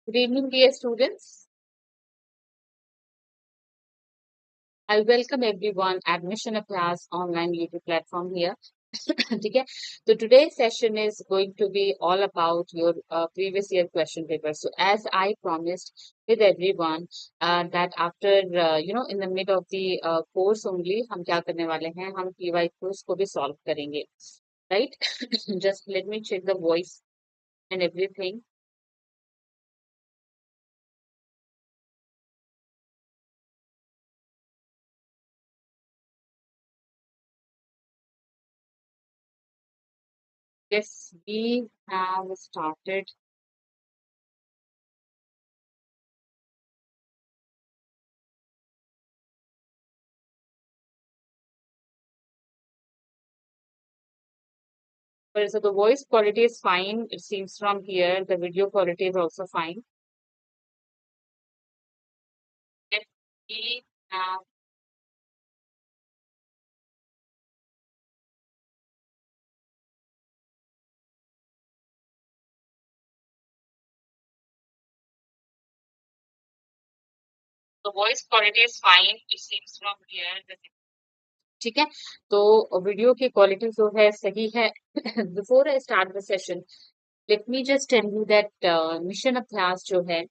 Good evening, dear students. I welcome everyone at Mission of Class online YouTube platform here. ठीक है, तो today's session is going to be all about your previous year question paper. So as I promised with everyone that after in the mid of the course only हम क्या करने वाले हैं, हम PY quiz को भी solve करेंगे, right? Just let me check the voice and everything. Yes, we have started. So the voice quality is fine. It seems from here. The video quality is also fine. If we have the voice quality is fine. It seems from here. ठीक है, तो video की quality जो है सही है. Before I start the session, let me just tell you that mission Abhyas जो है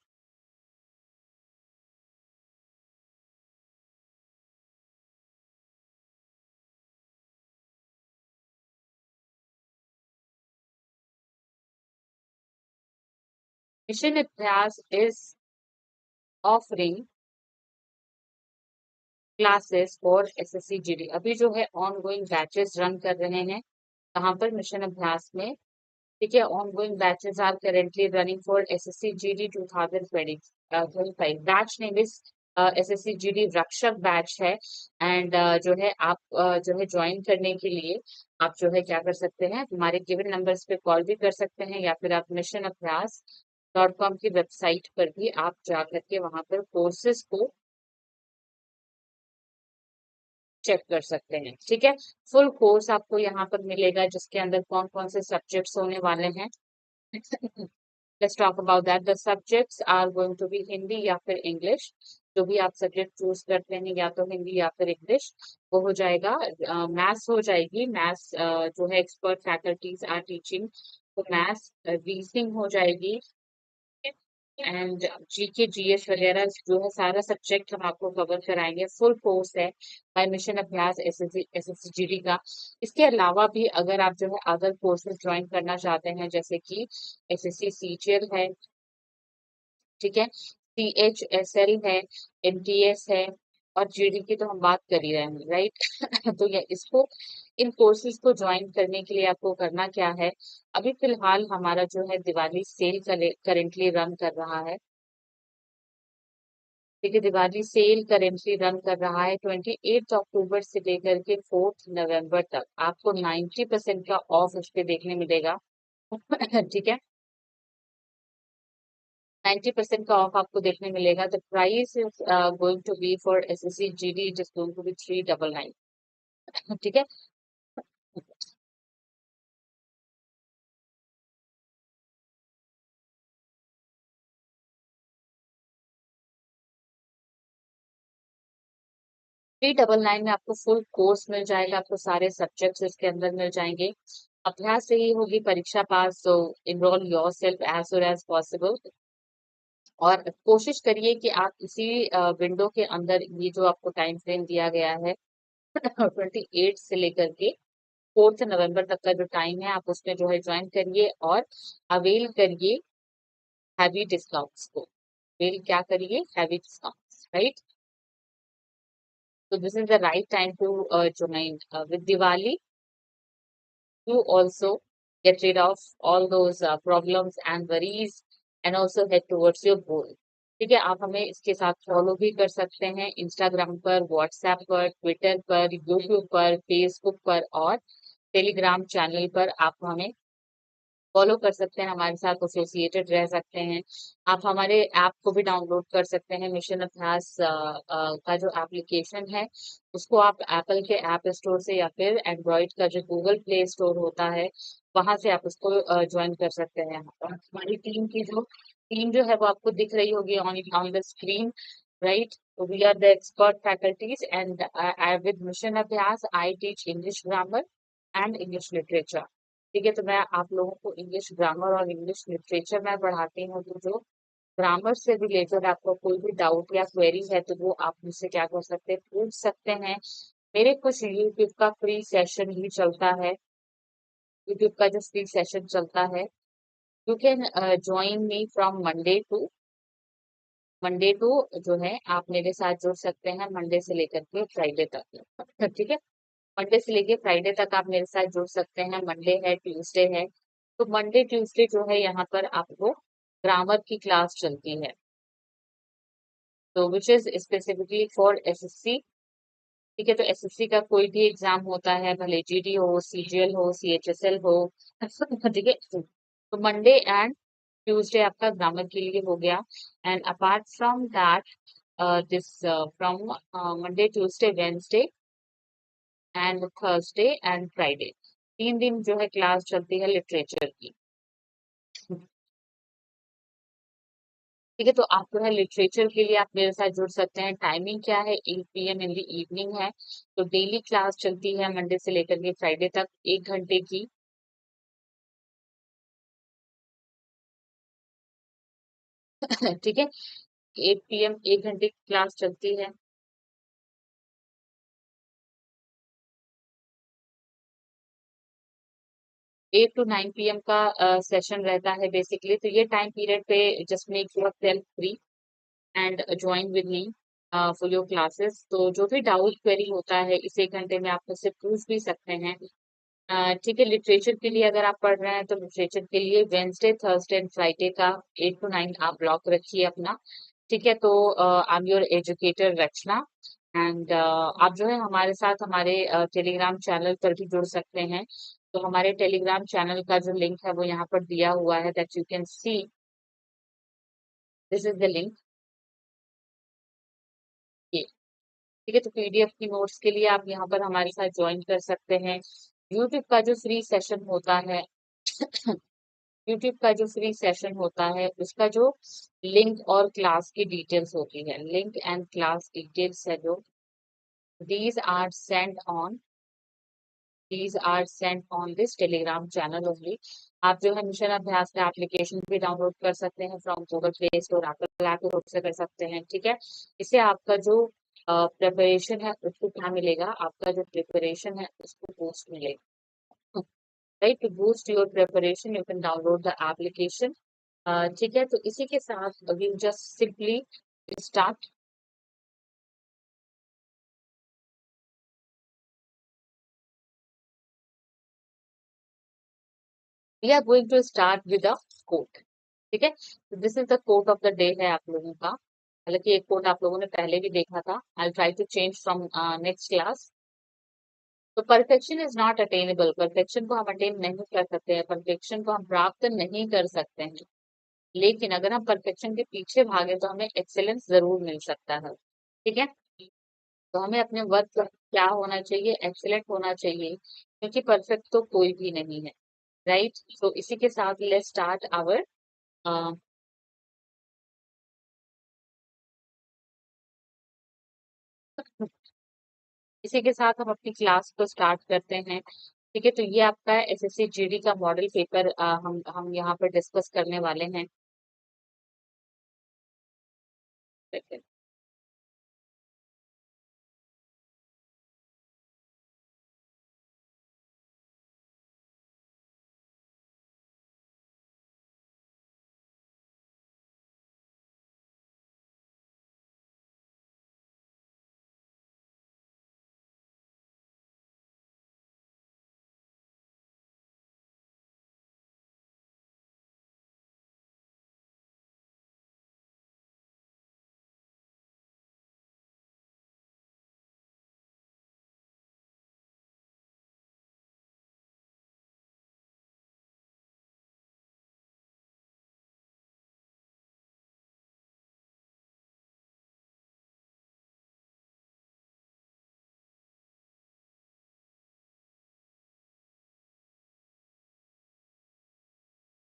mission Abhyas is offering classes for SSC GD. अभी जो है ऑन गोइंग बैचेस रन कर रहे हैं कहाँ पर, मिशन अभ्यास में. ठीक है, ongoing batches are currently running for SSC GD 2025. Batch name is SSC GD रक्षक बैच है. एंड जो है आप जो है ज्वाइन करने के लिए आप जो है क्या कर सकते हैं, हमारे गिवन नंबर्स पे कॉल भी कर सकते हैं, या फिर आप मिशन अभ्यास .com की वेबसाइट पर भी आप जा करके वहां पर कोर्सेज को चेक कर सकते हैं. ठीक है, फुल कोर्स आपको यहाँ पर मिलेगा जिसके अंदर कौन कौन से सब्जेक्ट्स होने वाले हैं. Let's talk about that. The subjects are going to be Hindi या फिर इंग्लिश. जो भी आप सब्जेक्ट चूज करते हैं, या तो हिंदी या फिर इंग्लिश, वो हो जाएगा. मैथ्स हो जाएगी. मैथ्स जो है एक्सपर्ट फैकल्टीज आर टीचिंग, तो मैथ्स रीजनिंग हो जाएगी. एंड जीके जीएस वगैरह जो है सारा सब्जेक्ट हम आपको कवर कराएंगे. फुल कोर्स है बाय मिशन अभ्यास एसएससी जीडी का. इसके अलावा भी अगर आप जो है अदर कोर्सेज ज्वाइन करना चाहते हैं, जैसे कि एसएससी सीजीएल है, ठीक है, सीएचएसएल है, एमटीएस है, और जीडी की तो हम बात कर ही रहे हैं, राइट. तो ये इसको इन कोर्सेज को ज्वाइन करने के लिए आपको करना क्या है. अभी फिलहाल हमारा जो है दिवाली सेल करेंटली रन कर रहा है. देखिए, दिवाली सेल करेंटली रन कर रहा है 28 अक्टूबर से लेकर के 4 नवंबर तक. आपको 90% का ऑफ उस पे देखने मिलेगा. ठीक है, 90% का ऑफ आपको देखने मिलेगा. The price is going to be for SSC GD, it is going to be 399. ठीक है, 399 में आपको फुल कोर्स मिल जाएगा. आपको सारे सब्जेक्ट्स इसके अंदर मिल जाएंगे. अभ्यास से ही होगी परीक्षा पास. So enrol yourself as soon as possible, और कोशिश करिए कि आप इसी विंडो के अंदर, ये जो आपको टाइम फ्रेम दिया गया है 28 से लेकर के 4 नवंबर तक का जो टाइम है, आप उसमें जो है ज्वाइन करिए और अवेल करिए हैवी डिस्काउंट्स को. अवेल क्या करिए, heavy discounts, right. So this is the right time to join. With Diwali, you also get rid of all those problems and worries, and also head towards your goal. ठीक है, आप हमें इसके साथ follow भी कर सकते हैं इंस्टाग्राम पर, व्हाट्सएप पर, ट्विटर पर, यूट्यूब पर, फेसबुक पर, और टेलीग्राम चैनल पर आप हमें फॉलो कर सकते हैं, हमारे साथ एसोसिएटेड रह सकते हैं। आप हमारे ऐप को भी डाउनलोड कर सकते हैं, मिशन अभ्यास का जो एप्लीकेशन है उसको आप एप्पल के ऐप स्टोर से या फिर एंड्रॉइड का जो गूगल प्ले स्टोर होता है वहां से आप उसको ज्वाइन कर सकते हैं। और हमारी टीम जो है वो आपको दिख रही होगी on on the screen, right? We are the expert faculties and with mission Abhyas I teach English grammar and English literature. ठीक है, तो मैं आप लोगों को इंग्लिश ग्रामर और इंग्लिश लिटरेचर में पढ़ाती हूँ। तो जो ग्रामर से रिलेटेड आपको कोई भी डाउट या क्वेरी है तो वो आप मुझसे क्या कर सकते हैं, पूछ सकते हैं। मेरे कुछ यूट्यूब का फ्री सेशन भी चलता है, यूट्यूब का जो फ्री सेशन चलता है, you can join me from Monday to जो है आप मेरे साथ जुड़ सकते हैं मंडे से लेकर के फ्राइडे तक। ठीक है, मंडे से लेके फ्राइडे तक आप मेरे साथ जुड़ सकते हैं। मंडे है, ट्यूसडे है, तो मंडे ट्यूसडे जो है यहाँ पर आपको ग्रामर की क्लास चलती है, तो which is specifically for SSC. ठीक है, तो एसएससी का कोई भी एग्जाम होता है, भले जीडी हो, सीजीएल हो, सीएचएसएल हो, ठीक है, तो मंडे एंड ट्यूसडे आपका ग्रामर के लिए हो गया। And apart from that this from Monday Tuesday Wednesday and Thursday and Friday, 3 दिन जो है क्लास चलती है लिटरेचर की। ठीक है, तो आप जो है लिटरेचर के लिए आप मेरे साथ जुड़ सकते हैं। टाइमिंग क्या है, 8 PM इन द इवनिंग है। तो डेली क्लास चलती है मंडे से लेकर के फ्राइडे तक, 1 घंटे की। ठीक है, 8 PM 1 घंटे की क्लास चलती है। 8 to 9 PM का सेशन रहता है बेसिकली। तो ये टाइम पीरियड पे just make your self free and join with me for your classes. तो जो भी डाउट क्वेरी होता है इस 1 घंटे में आप मुझसे पूछ भी सकते हैं। ठीक है, लिटरेचर के लिए अगर आप पढ़ रहे हैं तो लिटरेचर के लिए वेंसडे थर्सडे एंड फ्राइडे का 8 to 9 आप ब्लॉक रखिए अपना। ठीक है, तो I am your educator Rachna and आप जो है हमारे साथ हमारे टेलीग्राम चैनल पर भी जुड़ सकते हैं। तो हमारे टेलीग्राम चैनल का जो लिंक है वो यहाँ पर दिया हुआ है, that you can see, this is the link. ये ठीक है, तो पीडीएफ की नोट्स के लिए आप यहाँ पर हमारे साथ ज्वाइन कर सकते हैं। यूट्यूब का जो फ्री सेशन होता है यूट्यूब का जो फ्री सेशन होता है उसका जो लिंक और क्लास की डिटेल्स होती है, लिंक एंड क्लास डिटेल्स है जो, these are sent on this Telegram channel only. आप जो है मिशन अभ्यास का एप्लीकेशन भी डाउनलोड कर सकते हैं from Google play store, Apple app store से कर सकते हैं। ठीक है, इससे आपका जो प्रिपरेशन है उसको क्या मिलेगा, आपका जो प्रिपरेशन है उसको बूस्ट मिलेगा। Right, to boost your preparation you can download the application. ठीक है, तो इसी के साथ we just simply start. We are going to start with a quote. ठीक है, this is the quote of the day है आप लोगों का। हालांकि एक कोट आप लोगों ने पहले भी देखा था, I try to change from next class. तो perfection is not attainable, perfection को हम अटेन नहीं कर सकते हैं, परफेक्शन को हम प्राप्त नहीं कर सकते हैं, लेकिन अगर हम परफेक्शन के पीछे भागे तो हमें एक्सेलेंस जरूर मिल सकता है। ठीक है, तो हमें अपने वर्क पर क्या होना चाहिए, एक्सेलेंट होना चाहिए, क्योंकि परफेक्ट तो कोई भी नहीं है। राइट, तो इसी के साथ लेट्स स्टार्ट आवर, इसी के साथ हम अपनी क्लास को स्टार्ट करते हैं। ठीक है, तो ये आपका एसएससी जीडी का मॉडल पेपर हम यहाँ पर डिस्कस करने वाले हैं।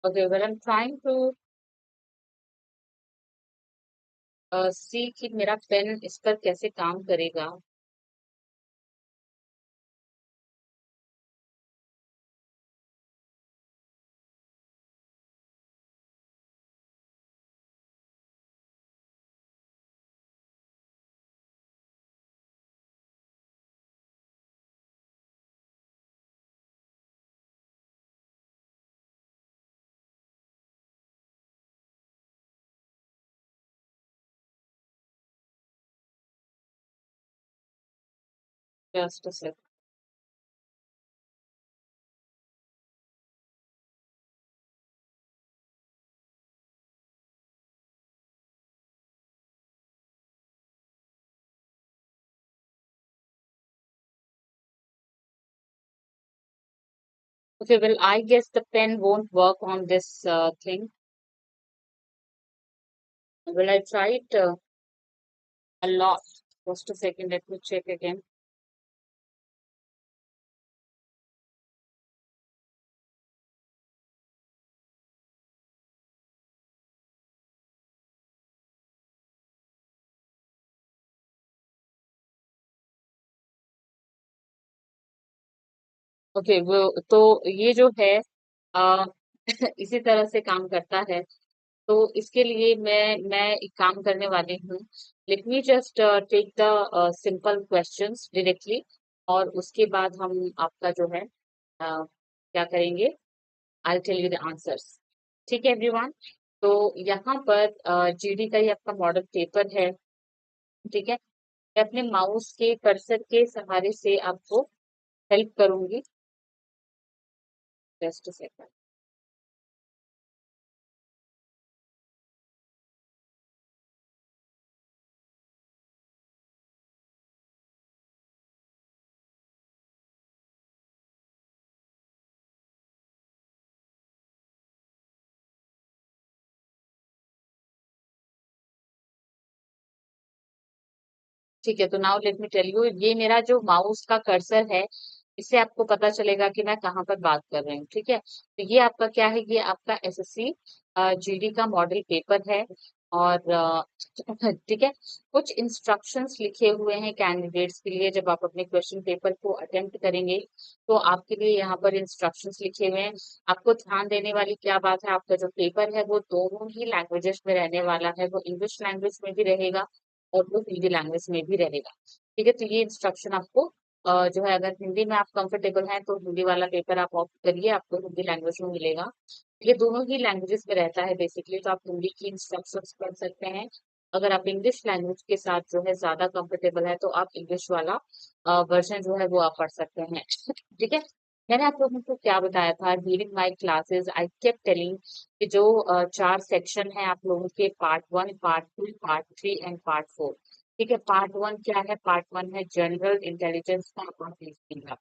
Okay, well, I'm trying to सी कि मेरा पेन इस पर कैसे काम करेगा. Just a second. Okay, well, I guess the pen won't work on this thing. Well, I tried a lot. Just a second, let me check again. Okay, वो तो ये जो है आ, इसी तरह से काम करता है. तो इसके लिए मैं एक काम करने वाली हूँ. Let me just take the simple questions directly, और उसके बाद हम आपका जो है क्या करेंगे, I tell you the answers. ठीक है एवरीवन. तो यहाँ पर जीडी का ही आपका मॉडल पेपर है. ठीक है, मैं अपने माउस के कर्सर के सहारे से आपको हेल्प करूंगी. Just second. ठीक है, तो now let me tell you, ये मेरा जो माउस का कर्सर है, इससे आपको पता चलेगा कि मैं कहाँ पर बात कर रही हूँ. ठीक है, तो ये आपका क्या है, ये आपका एसएससी जीडी का मॉडल पेपर है. और ठीक है, कुछ इंस्ट्रक्शंस लिखे हुए हैं कैंडिडेट्स के लिए. जब आप अपने क्वेश्चन पेपर को अटेम्प्ट करेंगे तो आपके लिए यहाँ पर इंस्ट्रक्शंस लिखे हुए हैं. आपको ध्यान देने वाली क्या बात है, आपका जो पेपर है वो दोनों ही लैंग्वेजेस में रहने वाला है. वो इंग्लिश लैंग्वेज में भी रहेगा और वो हिंदी लैंग्वेज में भी रहेगा. ठीक है, तो ये इंस्ट्रक्शन आपको जो है, अगर हिंदी में आप कंफर्टेबल हैं तो हिंदी वाला पेपर आप ऑप्ट करिए, आपको हिंदी लैंग्वेज में मिलेगा. ये दोनों ही लैंग्वेजेस में रहता है बेसिकली, तो आप हिंदी की इंस्ट्रक्शंस पढ़ सकते हैं. अगर आप इंग्लिश लैंग्वेज के साथ जो है ज्यादा कंफर्टेबल है तो आप इंग्लिश वाला वर्जन जो है वो आप पढ़ सकते हैं. ठीक है, मैंने आप लोगों को क्या बताया था, during my classes I kept telling कि जो चार सेक्शन है आप लोगों के, part 1, part 2, part 3 and part 4. ठीक है, पार्ट 1 क्या है, पार्ट 1 है जनरल इंटेलिजेंस का रीजनिंग का.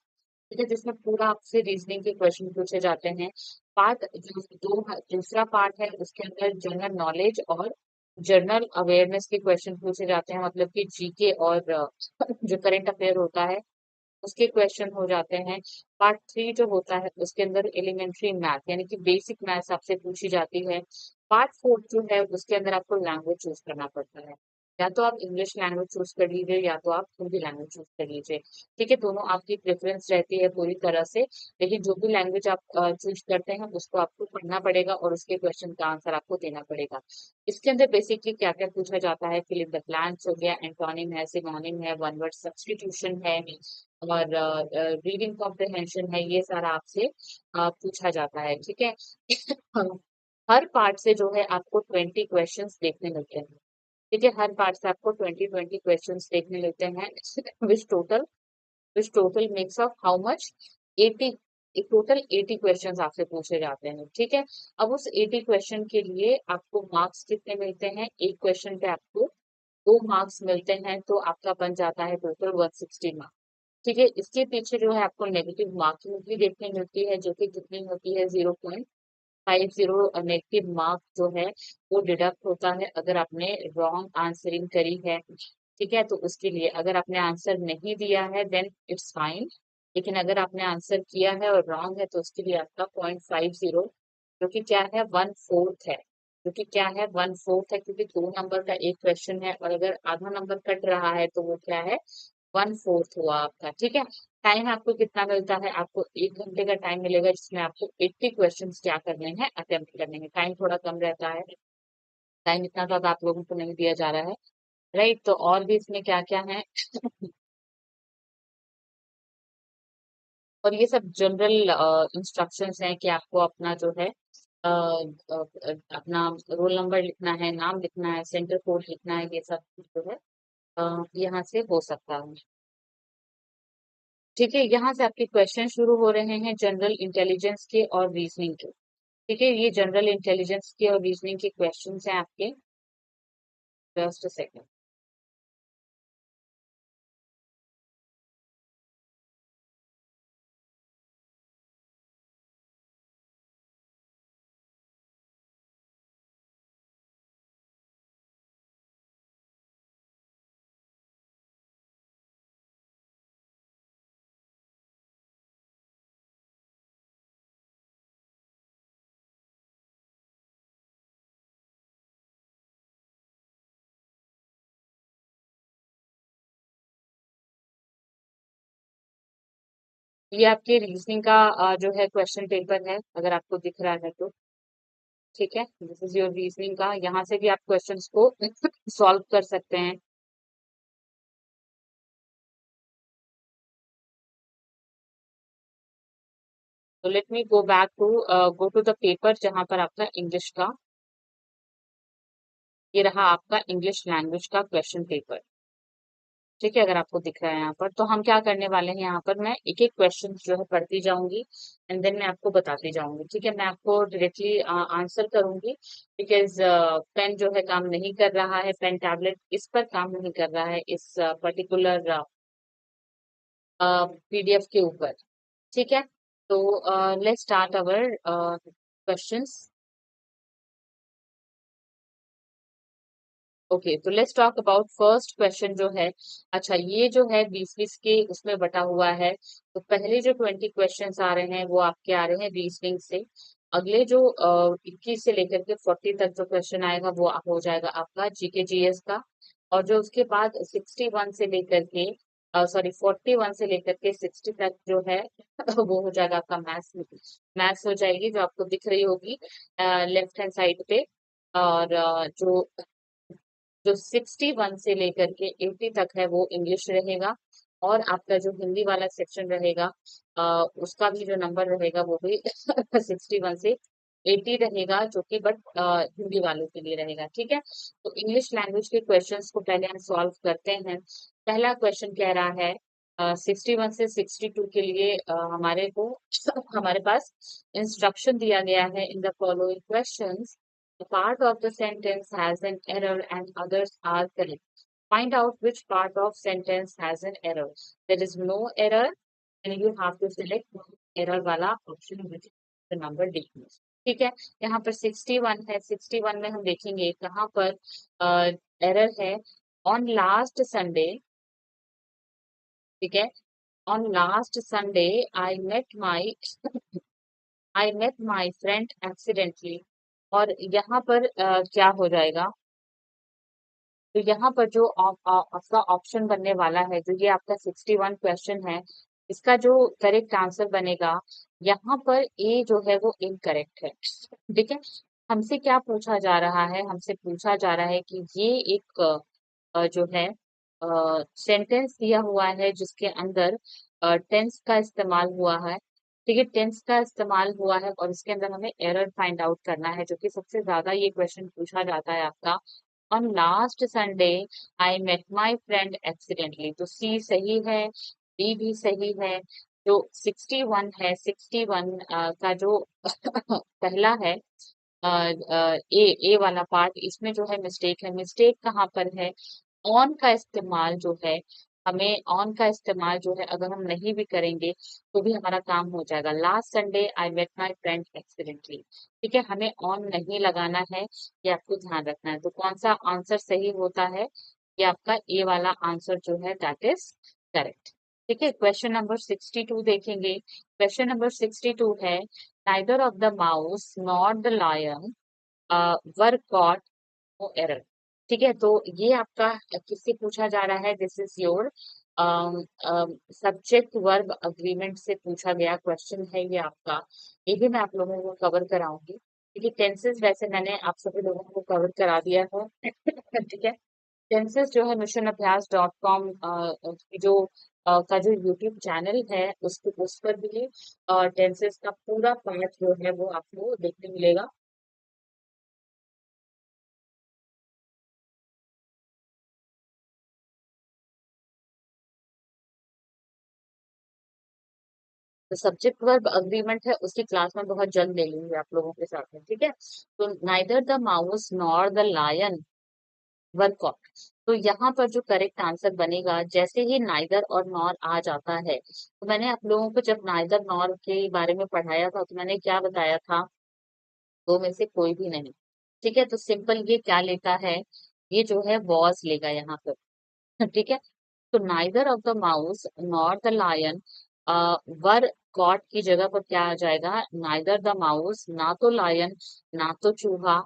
ठीक है, जिसमें पूरा आपसे रीजनिंग के क्वेश्चन पूछे जाते हैं. पार्ट जो दो दूसरा पार्ट है उसके अंदर जनरल नॉलेज और जनरल अवेयरनेस के क्वेश्चन पूछे जाते हैं, मतलब कि जीके और जो करंट अफेयर होता है उसके क्वेश्चन हो जाते हैं. पार्ट 3 जो होता है उसके अंदर एलिमेंट्री मैथ यानी कि बेसिक मैथ्स आपसे पूछी जाती है. पार्ट 4 जो है उसके अंदर आपको लैंग्वेज चूज करना पड़ता है. या तो आप इंग्लिश लैंग्वेज चूज कर लीजिए या तो आप हिंदी लैंग्वेज चूज कर लीजिए. ठीक है, दोनों आपकी प्रेफरेंस रहती है पूरी तरह से. लेकिन जो भी लैंग्वेज आप चूज करते हैं उसको आपको पढ़ना पड़ेगा और उसके क्वेश्चन का आंसर आपको देना पड़ेगा. इसके अंदर बेसिकली क्या क्या पूछा जाता है, फिल इन द ब्लैंक्स हो गया, एंटोनिम है, सिनोनिम है, वन वर्ड सब्स्टिट्यूशन है, और रीडिंग कॉम्प्रिहेंशन है. ये सारा आपसे पूछा जाता है. ठीक है, हर पार्ट से जो है आपको 20 क्वेश्चंस देखने मिलते हैं. ठीक है, हर पार्ट से आपको 20 क्वेश्चंस देखने मिलते हैं. Which total which total marks of how much, 80. एक टोटल 80 क्वेश्चंस आपसे पूछे जाते हैं. ठीक है, अब उस 80 क्वेश्चन के लिए आपको मार्क्स कितने मिलते हैं, एक क्वेश्चन पे आपको 2 मार्क्स मिलते हैं, तो आपका बन जाता है टोटल 160 मार्क्स. ठीक है, इसके पीछे जो है आपको नेगेटिव मार्किंग भी देखने मिलती है, जो कि कितनी होती है, 0.50 नेगेटिव मार्क जो है वो डिडक्ट होता है अगर आपने रॉन्ग आंसरिंग करी है. ठीक है, तो उसके लिए अगर आपने आंसर नहीं दिया है देन इट्स फाइन. लेकिन अगर आपने आंसर किया है और रॉन्ग है तो उसके लिए आपका 0.50 जो कि क्या है 1/4 है, जो कि क्या है 1/4 है, क्योंकि 2 नंबर का एक क्वेश्चन है और अगर आधा नंबर कट रहा है तो वो क्या है 1/4 हुआ आपका। ठीक है, टाइम आपको कितना मिलता है, आपको 1 घंटे का टाइम मिलेगा जिसमें आपको 80 क्वेश्चन क्या करने हैं, अटेम्प्ट करने हैं। टाइम थोड़ा कम रहता है, टाइम इतना ज्यादा आप लोगों को नहीं दिया जा रहा है, राइट। तो और भी इसमें क्या क्या है और ये सब जनरल इंस्ट्रक्शंस हैं कि आपको अपना जो है अपना रोल नंबर लिखना है, नाम लिखना है, सेंटर कोड लिखना है, ये सब जो है यहाँ से हो सकता है। ठीक है, यहाँ से आपके क्वेश्चन शुरू हो रहे हैं जनरल इंटेलिजेंस के और रीजनिंग के। ठीक है, ये जनरल इंटेलिजेंस के और रीजनिंग के क्वेश्चंस हैं आपके। Just second. ये आपके रीजनिंग का जो है क्वेश्चन पेपर है, अगर आपको दिख रहा है तो। ठीक है, दिस इज योर रीजनिंग का, यहाँ से भी आप क्वेश्चंस को सॉल्व कर सकते हैं। तो let me go to the paper जहां पर आपका इंग्लिश का, ये रहा आपका इंग्लिश लैंग्वेज का क्वेश्चन पेपर। ठीक है, अगर आपको दिख रहा है यहाँ पर, तो हम क्या करने वाले हैं, यहाँ पर मैं एक एक क्वेश्चन जो है पढ़ती जाऊंगी एंड देन मैं आपको बताती जाऊंगी। ठीक है, मैं आपको डायरेक्टली आंसर करूंगी, बिकॉज पेन जो है काम नहीं कर रहा है, पेन टैबलेट इस पर काम नहीं कर रहा है, इस पर्टिकुलर पीडीएफ के ऊपर। ठीक है, तो let's start our questions. Okay, तो let's talk about first question जो है। अच्छा, ये जो है 20-20 के उसमें बटा हुआ है। तो पहले जो 20 क्वेश्चंस आ रहे हैं वो आपके आ रहे हैं रीजनिंग से। अगले जो 21 से लेकर के 40 तक जो क्वेश्चन आएगा वो हो जाएगा आपका जीके जीएस का। और जो उसके बाद 61 से लेकर के, सॉरी 41 से लेकर के 60 तक जो है वो हो जाएगा आपका मैथ्स। मैथ्स हो जाएगी जो आपको दिख रही होगी लेफ्ट हैंड साइड पे। और जो 61 से लेकर के 80 तक है वो इंग्लिश रहेगा। और आपका जो हिंदी वाला सेक्शन रहेगा उसका भी जो नंबर रहेगा वो भी 61 से 80 रहेगा, जो कि बट हिंदी वालों के लिए रहेगा। ठीक है, तो इंग्लिश लैंग्वेज के क्वेश्चंस को पहले हम सॉल्व करते हैं। पहला क्वेश्चन कह रहा है 61 से 62 के लिए हमारे पास इंस्ट्रक्शन दिया गया है। In the following questions a part of the sentence has an error and others are correct. Find out which part of sentence has an error. There is no error and you have to select error वाला option which is the number D. ठीक है, यहाँ पर 61 है, 61 में हम देखेंगे कहाँ पर एरर है। ऑन लास्ट संडे, ठीक है, on last Sunday I met my I met my friend accidentally. और यहाँ पर क्या हो जाएगा, तो यहाँ पर जो आपका ऑप्शन बनने वाला है, जो ये आपका 61 क्वेश्चन है, इसका जो करेक्ट आंसर बनेगा, यहाँ पर ए जो है वो इनकरेक्ट है। ठीक है, हमसे क्या पूछा जा रहा है, हमसे पूछा जा रहा है कि ये एक जो है सेंटेंस दिया हुआ है जिसके अंदर टेंस का इस्तेमाल हुआ है। ठीक है, टेंस का इस्तेमाल हुआ है और इसके अंदर हमें एरर फाइंड आउट करना है, जो कि सबसे ज्यादा ये क्वेश्चन पूछा जाता है आपका। On last Sunday I met my friend accidentally, तो सी सही है, डी भी सही है। जो 61 है, 61 का जो पहला है ए वाला पार्ट, इसमें जो है मिस्टेक है। मिस्टेक कहाँ पर है, ऑन का इस्तेमाल जो है, हमें ऑन का इस्तेमाल जो है अगर हम नहीं भी करेंगे तो भी हमारा काम हो जाएगा। Last Sunday I met my friend accidentally, ठीक है, हमें ऑन नहीं लगाना है, ये आपको ध्यान रखना है। तो कौन सा आंसर सही होता है, ये आपका ए वाला आंसर जो है दैट इज करेक्ट। ठीक है, क्वेश्चन नंबर 62 देखेंगे। क्वेश्चन नंबर 62 है neither of the mouse nor the lion were caught, no error। ठीक है, तो ये आपका किससे पूछा जा रहा है? This is your subject verb agreement से पूछा गया क्वेश्चन है ये आपका। ये भी मैं आप लोगों को कवर कराऊंगी, क्योंकि टेंसेस वैसे मैंने आप सभी लोगों को कवर करा दिया है। ठीक है, टेंसेस जो है मिशन अभ्यास .com जो का जो यूट्यूब चैनल है उस पर भी टेंसेस का पूरा पार्ट जो है वो आपको देखने मिलेगा। तो सब्जेक्ट वर्ब अग्रीमेंट है उसकी क्लास में बहुत जल्द ले लूंगी आप लोगों के साथ में। ठीक है, तो neither the mouse nor the lion were caught. तो यहाँ पर जो करेक्ट आंसर बनेगा, जैसे ही नाइदर और नॉर आ जाता है, तो मैंने आप लोगों को जब नाइदर नॉर के बारे में पढ़ाया था तो मैंने क्या बताया था? दो में से कोई भी नहीं। ठीक है, तो सिंपल ये क्या लेता है? ये जो है वॉज लेगा यहाँ पर। ठीक है, तो neither of the mouse nor the lion were caught की जगह पर क्या आ जाएगा? नाइदर द माउस, ना तो लायन ना तो चूहा,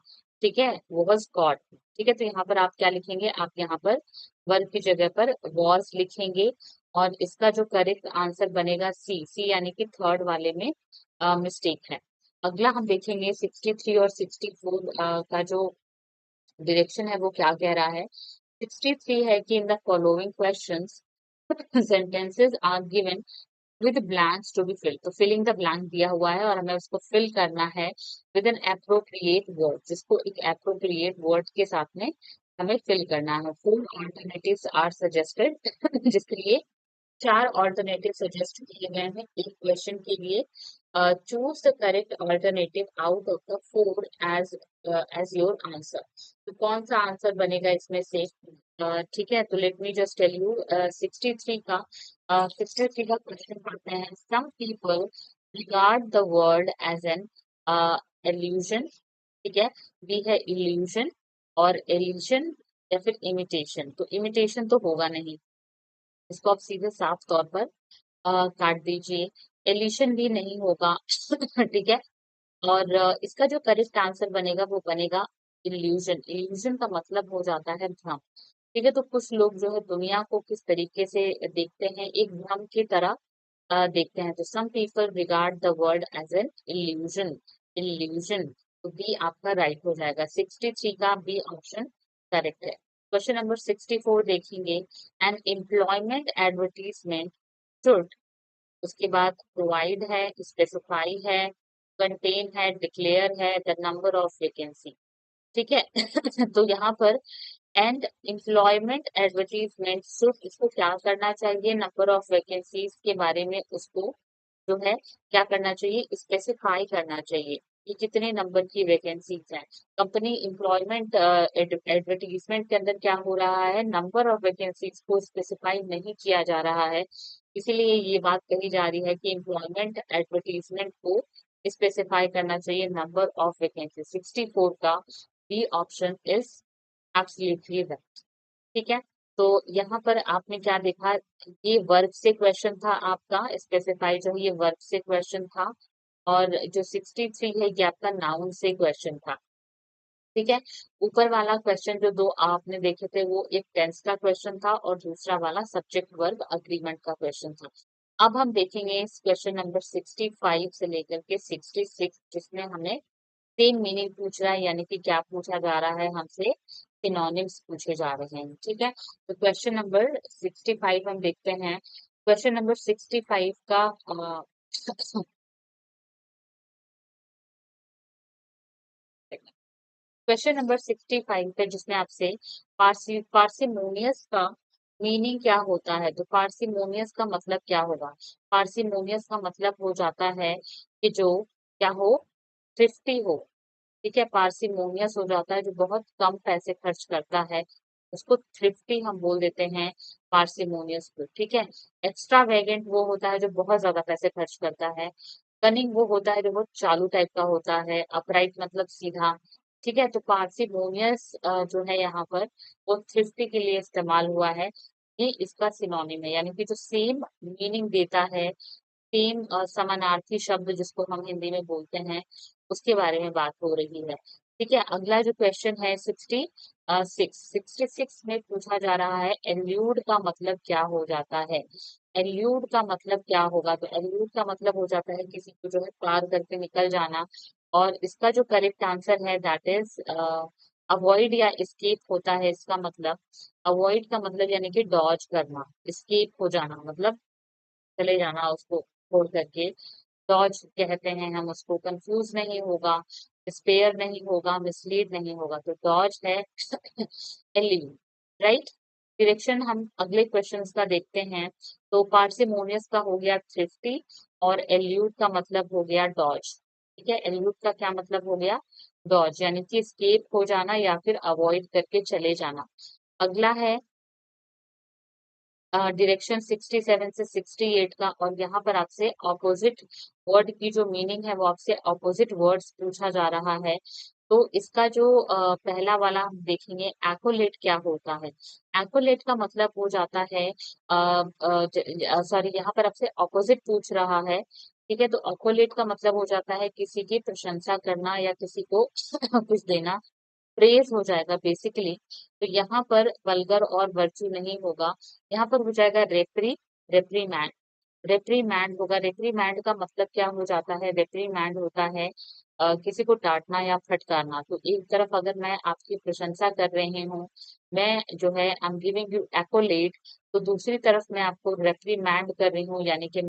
ठीक है, वॉज कॉट। ठीक है, तो यहाँ पर आप क्या लिखेंगे? आप यहाँ पर वर की जगह पर वॉज लिखेंगे, और इसका जो करेक्ट आंसर बनेगा सी। सी यानी कि थर्ड वाले में मिस्टेक है। अगला हम देखेंगे 63 और 64 का जो डायरेक्शन है वो क्या कह रहा है। 63 है कि in the following questions sentences are given with blanks to be filled। तो फिलिंग द ब्लैंक दिया हुआ है और हमें उसको फिल करना है विद एन एप्रोप्रिएट वर्ड, जिसको एक एप्रोप्रिएट वर्ड के साथ में हमें फिल करना है। फोर ऑल्टरनेटिव्स आर सजेस्टेड जिसके लिए चार ऑल्टरनेटिव सजेस्ट किए गए हैं एक क्वेश्चन के लिए। Choose the correct alternative out of the four as as your answer. तो कौन सा आंसर बनेगा इसमें से? ठीक है, तो let me just tell you 63 का 63 का क्वेश्चन पढ़ते हैं। Some people regard the world as an illusion. ठीक है, बी है इल्यूजन और एल्यूजन या फिर इमिटेशन। तो इमिटेशन तो होगा नहीं, इसको आप सीधे साफ तौर पर काट दीजिए। एलिशन भी नहीं होगा। ठीक है, और इसका जो करेक्ट आंसर बनेगा वो बनेगा इल्यूजन। इल्यूजन का मतलब हो जाता है भ्रम। ठीक है, तो कुछ लोग जो है दुनिया को किस तरीके से देखते हैं, एक भ्रम की तरह देखते हैं। तो some people regard the world as an illusion. Illusion, तो बी आपका राइट हो जाएगा। 63 का बी ऑप्शन करेक्ट है। क्वेश्चन नंबर 64 देखेंगे। एन एम्प्लॉयमेंट एडवर्टीजमेंट शुड, उसके बाद प्रोवाइड है, स्पेसिफाई है, कंटेन है, डिक्लेयर है द नंबर ऑफ वैकेंसी। ठीक है। तो यहाँ पर एंड एम्प्लॉयमेंट एडवर्टीजमेंट शुड, इसको क्या करना चाहिए? नंबर ऑफ वैकेंसीज के बारे में उसको जो है क्या करना चाहिए? स्पेसिफाई करना चाहिए कि कितने नंबर की वैकेंसीज हैं। कंपनी एम्प्लॉयमेंट एडवर्टीजमेंट के अंदर क्या हो रहा है? नंबर ऑफ वैकेंसीज को स्पेसिफाई नहीं किया जा रहा है, इसीलिए ये बात कही जा रही है कि एम्प्लॉयमेंट एडवर्टीजमेंट को स्पेसिफाई करना चाहिए नंबर ऑफ वैकेंसी। 64 का B option is absolutely right. ठीक है, तो यहाँ पर आपने क्या देखा? ये वर्ब से क्वेश्चन था आपका, स्पेसिफाई जो है ये वर्ब से क्वेश्चन था, और जो 63 है ये आपका नाउन से क्वेश्चन था। ठीक है, ऊपर वाला क्वेश्चन जो दो आपने देखे थे वो एक टेंस का क्वेश्चन था और दूसरा वाला सब्जेक्ट वर्ब अग्रीमेंट का क्वेश्चन था। अब हम देखेंगे क्वेश्चन नंबर 65 से लेकर के 66, जिसमें हमें सेम मीनिंग पूछ रहा है, यानी कि क्या पूछा जा रहा है हमसे? सिनोनिम्स पूछे जा रहे हैं। ठीक है, तो क्वेश्चन नंबर 65 हम देखते हैं। क्वेश्चन नंबर 65 का क्वेश्चन नंबर 65 पे जिसमें आपसे पार्सिमोनियस का मीनिंग क्या होता है? तो पार्सिमोनियस का मतलब क्या होगा? पार्सिमोनियस का मतलब हो जाता है कि जो क्या हो? थ्रिफ्टी हो। ठीक है, पार्सिमोनियस हो जाता है जो बहुत कम पैसे खर्च करता है, उसको थ्रिफ्टी हम बोल देते हैं पार्सिमोनियस को। ठीक है, एक्स्ट्रा वेगेंट वो होता है जो बहुत ज्यादा पैसे खर्च करता है। कनिंग वो होता है जो बहुत चालू टाइप का होता है। अपराइट मतलब सीधा। ठीक है, तो पार्सिमोनियस जो है यहाँ पर वो थ्रिफ्टी के लिए इस्तेमाल हुआ है। ये इसका सिनोनिम है, यानी कि जो सेम मीनिंग देता है सेम समानार्थी शब्द जिसको हम हिंदी में बोलते हैं, उसके बारे में बात हो रही है। ठीक है, अगला जो क्वेश्चन है 66 में पूछा जा रहा है एल्यूड का मतलब क्या हो जाता है। एल्यूड का मतलब क्या होगा? तो एल्यूड का मतलब हो जाता है किसी को जो है पार करके निकल जाना। और इसका जो करेक्ट आंसर है दैट इज अवॉइड या एस्केप होता है इसका मतलब। अवॉइड का मतलब यानी कि डॉज करना, एस्केप हो जाना मतलब चले जाना उसको छोड़ करके। डॉज कहते हैं हम उसको। कंफ्यूज नहीं होगा, स्पेयर नहीं होगा, मिसलीड नहीं होगा, तो डॉज है एल्यूड, राइट। डिरेक्शन हम अगले क्वेश्चंस का देखते हैं। तो पार्सिमोनियस का हो गया थ्रिफ्टी, और एल्यूड का मतलब हो गया डॉज। ठीक है, एल्यूड का क्या मतलब हो गया? डॉज, यानी कि स्केप हो जाना या फिर अवॉइड करके चले जाना। अगला है डायरेक्शन 67 से 68 का, और यहाँ पर आपसे ऑपोजिट वर्ड की जो मीनिंग है वो आपसे ऑपोजिट वर्ड्स पूछा जा रहा है। तो इसका जो पहला वाला हम देखेंगे, एक्कोलेट क्या होता है। एक्कोलेट का मतलब हो जाता है सॉरी, यहाँ पर आपसे ऑपोजिट पूछ रहा है। ठीक है, तो ऑकोलेट का मतलब हो जाता है किसी की प्रशंसा करना या किसी को कुछ देना, प्रेज हो जाएगा बेसिकली। तो यहाँ पर वल्गर और वर्चू नहीं होगा, यहाँ पर हो जाएगा रेप्री, रेप्रीमैंड। रेप्रीमैंड होगा। रेप्रीमैंड का मतलब क्या हो जाता है? रेप्रीमैंड होता है किसी को डांटना या फटकारना। तो एक तरफ अगर मैं आपकी प्रशंसा कर रही हूँ, मैं जो है आई एम गिविंग यू एक्कोलेट, तो दूसरी तरफ मैं आपको रेप्रीमैंड कर रही हूँ, यानी कि